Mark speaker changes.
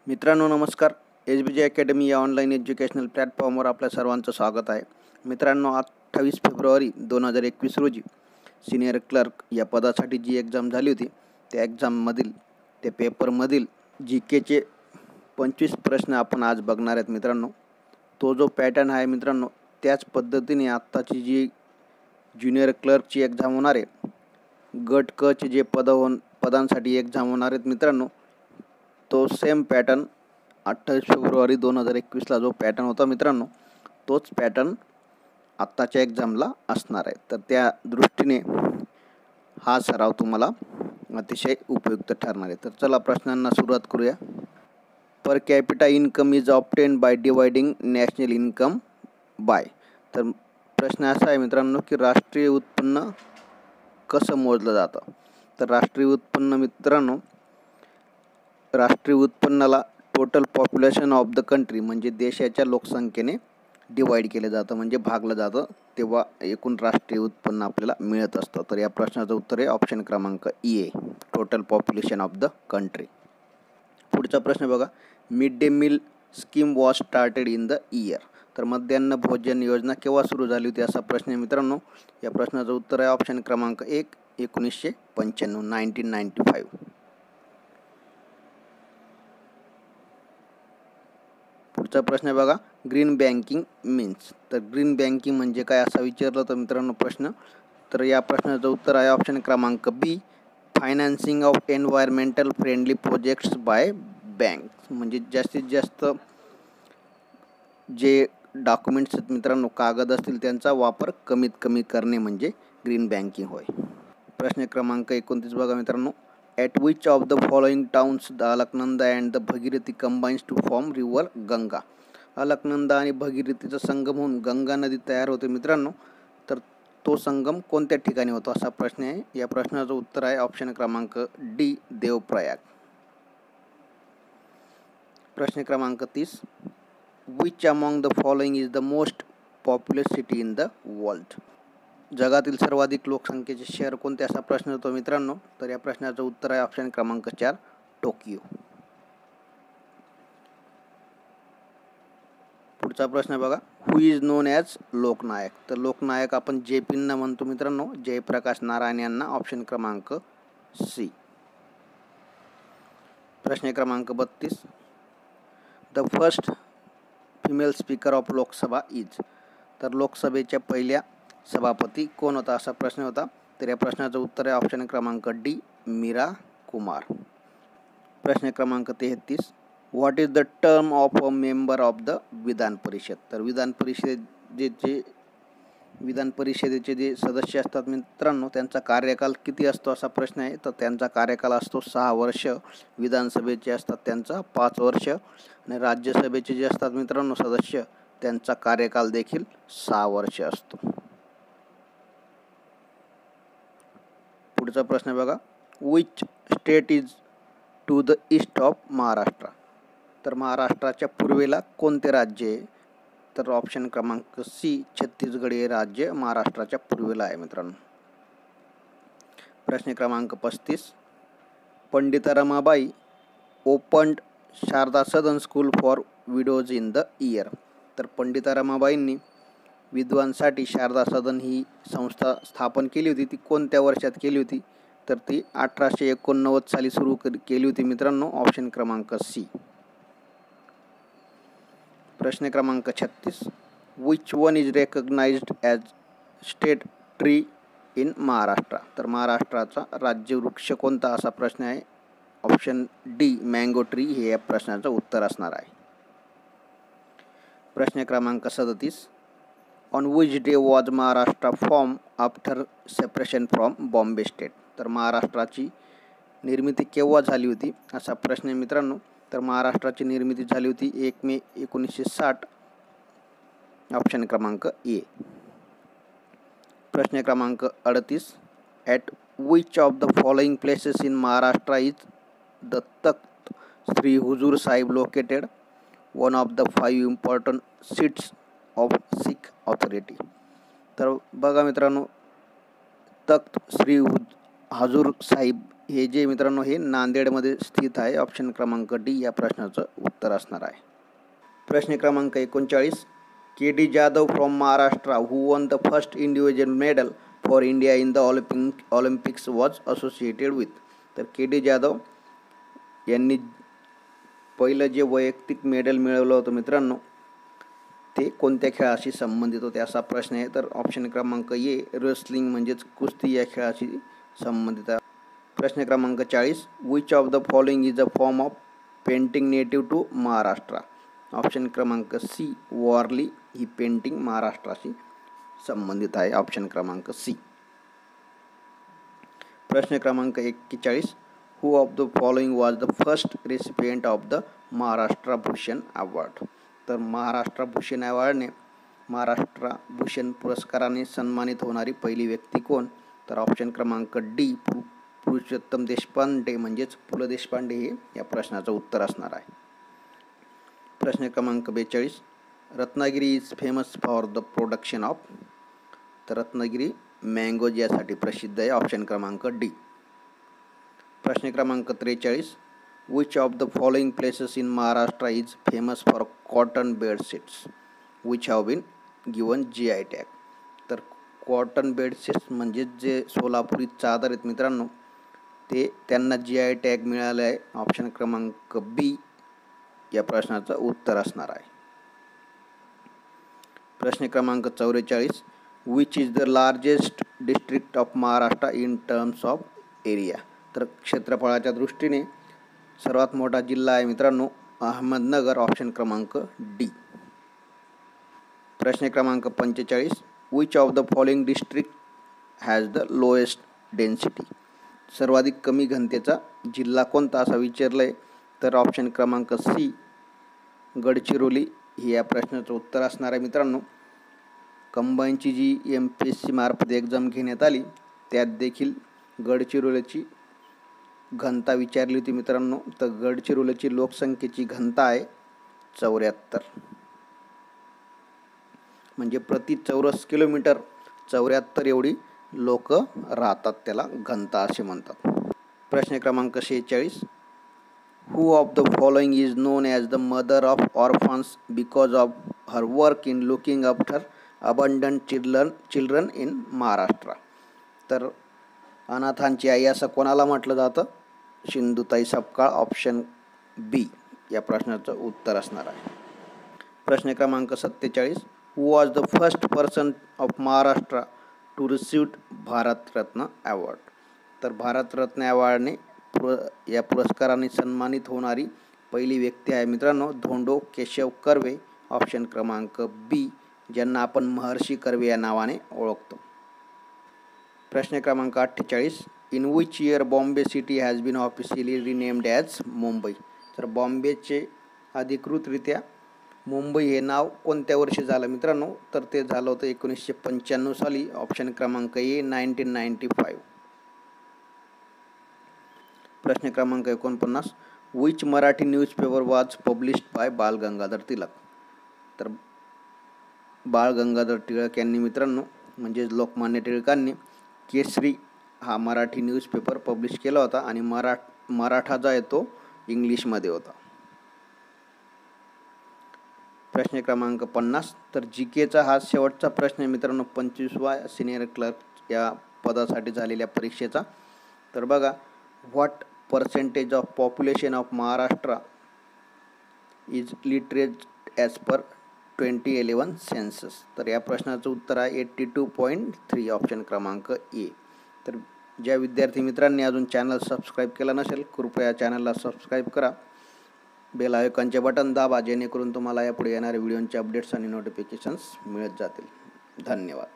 Speaker 1: मित्रांनो नमस्कार. SBJ academy या ऑनलाईन एज्युकेशनल प्लॅटफॉर्मवर आपल्या सर्वांचं स्वागत आहे. मित्रांनो 28 फेब्रुवारी 2021 रोजी सिनियर क्लर्क या पदासाठी जी एक्झाम झाली होती त्या एक्झाममधील त्या पेपरमधील GKचे 25 प्रश्न आपण आज बघणार आहेत. मित्रांनो तो जो पॅटर्न आहे मित्रांनो त्याच पद्धतीने आत्ताची जी ज्युनियर क्लर्कची एक्झाम होणार आहे, गट क चे जे पदांसाठी एक्झाम होणार आहेत मित्रांनो, तो सेम पॅटर्न 28 फेब्रुवारी 2021ला जो पॅटर्न होता मित्रांनो तोच पॅटर्न आत्ताच्या एक्झामला असणार आहे. तर त्या दृष्टीने हा सराव तुम्हाला अतिशय उपयुक्त ठरणार आहे. तर चला प्रश्नांना सुरुवात करूया. Per capita income is obtained by dividing national income by. तर प्रश्न असा आहे मित्रांनो की राष्ट्रीय उत्पन्न कसं मोजलं जातं. तर राष्ट्रीय उत्पन्न मित्रांनो, राष्ट्रीय उत्पन्नाला total population of the country म्हणजे देशाच्या लोकसंख्येने डिवाईड केलं जातं, म्हणजे भागलं जातं, तेव्हा एकूण राष्ट्रीय उत्पन्न आपल्याला मिळत असतं. तर या प्रश्नाचं उत्तर आहे ऑप्शन क्रमांक ई आहे, total population of the country. पुढचा प्रश्न बघा. Mid day meal scheme was started in the year. तर मध्यान्ह भोजन योजना केव्हा सुरू झाली होती असा प्रश्न आहे मित्रांनो. या प्रश्नाचं उत्तर आहे ऑप्शन क्रमांक 1 1995 1995. पुढचा प्रश्न बघा. Green banking means. तर ग्रीन बँकिंग म्हणजे काय असं विचारलं तर मित्रांनो प्रश्न, तर या प्रश्नाचं उत्तर आहे ऑप्शन क्रमांक B, financing of environmental friendly projects by banks. म्हणजे जास्तीत जास्त जे डॉक्युमेंट्स आहेत मित्रांनो, कागद असतील त्यांचा वापर कमीत कमी करणे म्हणजे ग्रीन बँकिंग होय. प्रश्न क्रमांक 29 बघा मित्रांनो. At which of the following towns the Alaknanda and the Bhagirathi combines to form river Ganga. Alaknanda आणि भगीरथीचा संगम होऊन गंगा नदी तयार होते मित्रांनो. तर तो संगम कोणत्या ठिकाणी होतो असा प्रश्न आहे. या प्रश्नाचं उत्तर आहे ऑप्शन क्रमांक डी, देवप्रयाग. प्रश्न क्रमांक 30. Which among the following is the most populous city in the world. जगातील सर्वाधिक लोकसंख्येचे शहर कोणते असा प्रश्न होतो मित्रांनो. तर या प्रश्नाचं उत्तर आहे ऑप्शन क्रमांक 4, टोकियो. पुढचा प्रश्न बघा. हु इज नोन ॲज लोकनायक. तर लोकनायक आपण JPंना म्हणतो मित्रांनो, जयप्रकाश नारायण यांना. ऑप्शन क्रमांक सी. प्रश्न क्रमांक 32. The first female speaker of Lok Sabha is. तर लोकसभेच्या पहिल्या सभापती कोण होता असा प्रश्न होता. तर या प्रश्नाचं उत्तर आहे ऑप्शन क्रमांक डी, मीरा कुमार. प्रश्न क्रमांक 33. What is the term of a member of the Vidhan Parishad. तर विधान परिषदेचे जे सदस्य असतात मित्रांनो त्यांचा कार्यकाल किती असतो असा प्रश्न आहे. तर त्यांचा कार्यकाल असतो 6 वर्ष. विधानसभेचे असतात त्यांचा 5 वर्ष आणि राज्यसभेचे जे असतात मित्रांनो सदस्य त्यांचा कार्यकाल देखील 6 वर्ष असतो. पुढचा प्रश्न बघा. Which state is to the east of Maharashtra. तर महाराष्ट्राच्या पूर्वेला कोणते राज्य आहे. तर ऑप्शन क्रमांक सी, छत्तीसगड हे राज्य महाराष्ट्राच्या पूर्वेला आहे मित्रांनो. प्रश्न क्रमांक 35. Pandita Ramabai opened Sharada Sadan school for widows in the year. तर पंडिता रमाबाईंनी विद्वांसाठी शारदा सदन ही संस्था स्थापन केली होती. ती कोणत्या वर्षात केली होती. तर ती 1889 साली सुरू केली होती मित्रांनो. ऑप्शन क्रमांक सी. प्रश्न क्रमांक 36. Which one is recognised as state tree in Maharashtra. तर महाराष्ट्राचा राज्यवृक्ष कोणता असा प्रश्न आहे. ऑप्शन डी, मँगो ट्री हे या प्रश्नाचं उत्तर असणार आहे. प्रश्न क्रमांक 37. On which day was Maharashtra form after separation from Bombay state. तर महाराष्ट्राची निर्मिती केव्हा झाली होती असा प्रश्न आहे मित्रांनो. तर महाराष्ट्राची निर्मिती झाली होती 1 मे 1960. ऑप्शन क्रमांक ए. प्रश्न क्रमांक 38. At which of the following places in Maharashtra is the Takht Shri Hazur Sahib located, one of the 5 important seats of Sikh authority. तर बघा मित्रांनो, तख्त श्री हजूर साहिब हे जे मित्रांनो हे नांदेडमध्ये स्थित आहे. ऑप्शन क्रमांक डी या प्रश्नाचं उत्तर असणार आहे. प्रश्न क्रमांक 39, KD. Jadhav from Maharashtra who won the first individual medal for India in the Olympics was associated with. तर के.डी. जाधव यांनी पहिलं जे वैयक्तिक मेडल मिळवलं होतं मित्रांनो ते कोणत्या खेळाशी संबंधित होते असा प्रश्न आहे. तर ऑप्शन क्रमांक ए रेसलिंग म्हणजेच कुस्ती या खेळाशी संबंधित आहे. प्रश्न क्रमांक 40, which of the following is a form of painting native to Maharashtra. Option क्रमांक सी वॉरली ही पेंटिंग महाराष्ट्राशी संबंधित आहे. ऑप्शन क्रमांक सी. प्रश्न क्रमांक 41, who of the following was the first recipient of the Maharashtra Bhushan award. तर महाराष्ट्र भूषण अवॉर्डने महाराष्ट्र भूषण पुरस्काराने सन्मानित होणारी पहिली व्यक्ती कोण. तर ऑप्शन क्रमांक डी पुरुषोत्तम देशपांडे म्हणजेच पु ल देशपांडे हे या प्रश्नाचं उत्तर असणार आहे. प्रश्न क्रमांक 42, Ratnagiri is famous for the production of. तर रत्नागिरी मँगोज यासाठी प्रसिद्ध आहे. ऑप्शन क्रमांक डी. प्रश्न क्रमांक 43, which of the following places in Maharashtra is famous for cotton bedsheets which have been given GI tag. तर कॉटन बेडशीट्स म्हणजेच जे सोलापुरी चादर आहेत मित्रांनो ते त्यांना GI टॅग मिळाले आहे. ऑप्शन क्रमांक बी या प्रश्नाचं उत्तर असणार आहे. प्रश्न क्रमांक 44, which is the largest district of Maharashtra in terms of area. तर क्षेत्रफळाच्या दृष्टीने सर्वात मोठा जिल्हा आहे मित्रांनो अहमदनगर. ऑप्शन क्रमांक डी. प्रश्न क्रमांक 45, which of the following district has the lowest density. सर्वाधिक कमी घनतेचा जिल्हा कोणता असा विचारलं आहे. तर ऑप्शन क्रमांक सी गडचिरोली ही या प्रश्नाचं उत्तर असणार आहे मित्रांनो. कंबाईनची जी MPSC मार्फत एक्झाम घेण्यात आली त्यात देखील गडचिरोलीची घनता विचारली होती मित्रांनो. तर गडचिरोलीची लोकसंख्येची घनता आहे 74 म्हणजे प्रति चौरस किलोमीटर 74 एवढी लोक राहतात. त्याला घनता असे म्हणतात. प्रश्न क्रमांक 46, who of the following is known as the mother of orphans because of her work in looking after abundant children in Maharashtra. तर अनाथांची आई असं कोणाला म्हटलं जातं. सिंधुताई सपकाळ. ऑप्शन बी या प्रश्नाचं उत्तर असणार आहे. प्रश्न क्रमांक 47, who was the first person of Maharashtra to received Bharat Ratna award. तर भारतरत्न अवॉर्डने या पुरस्काराने सन्मानित होणारी पहिली व्यक्ती आहे मित्रांनो धोंडो केशव कर्वे. ऑप्शन क्रमांक बी ज्यांना आपण महर्षी कर्वे या नावाने ओळखतो. प्रश्न क्रमांक 48, in which year Bombay city has been officially renamed as Mumbai. तर बॉम्बेचे अधिकृतरित्या मुंबई हे नाव कोणत्या वर्षी झालं मित्रांनो. तर ते झालं होतं 1995 साली. ऑप्शन क्रमांक ए 1995. प्रश्न क्रमांक 49, which Marathi newspaper was published by Bal Gangadhar Tilak. तर बाळ गंगाधर टिळक यांनी मित्रांनो म्हणजे लोकमान्य टिळकांनी केसरी हा मराठी न्यूजपेपर पब्लिश केला होता आणि मराठा जो आहे तो इंग्लिशमध्ये होता. प्रश्न क्रमांक 50, तर GKचा हा शेवटचा प्रश्न आहे मित्रांनो 25वा सिनियर क्लर्क या पदासाठी झालेल्या परीक्षेचा. तर बघा, what percentage of population of Maharashtra is literate as per 2011 census. तर या प्रश्नाचं उत्तर आहे 82.3. ऑप्शन क्रमांक ए. तर ज्या विद्यार्थी मित्रांनी अजून चॅनल सबस्क्राईब केला नसेल कृपया चॅनलला सबस्क्राईब करा. बेल आयकॉनचे बटन दाबा जेणेकरून तुम्हाला यापुढे येणाऱ्या व्हिडिओचे अपडेट्स आणि नोटिफिकेशन्स मिळत जातील. धन्यवाद.